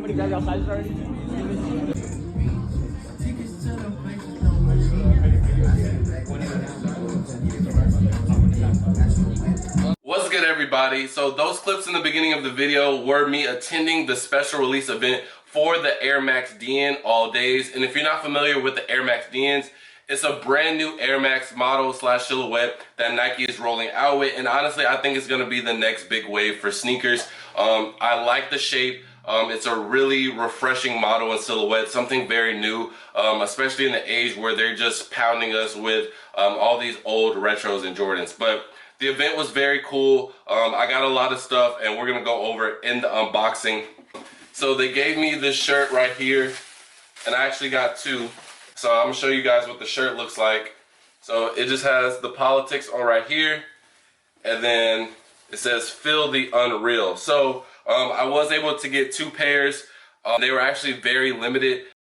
Somebody got y'all sizes already? What's good, everybody? So those clips in the beginning of the video were me attending the special release event for the Air Max Dn All Days. And if you're not familiar with the Air Max Dns, it's a brand new Air Max model slash silhouette that Nike is rolling out with. And honestly, I think it's going to be the next big wave for sneakers. I like the shape. It's a really refreshing model and silhouette, something very new, especially in the age where they're just pounding us with all these old retros and Jordans. But the event was very cool. I got a lot of stuff and we're gonna go over it in the unboxing. So they gave me this shirt right here, and I actually got two. So I'm gonna show you guys what the shirt looks like. So it just has the politics on right here, and then it says "Feel the Unreal." So I was able to get two pairs. They were actually very limited.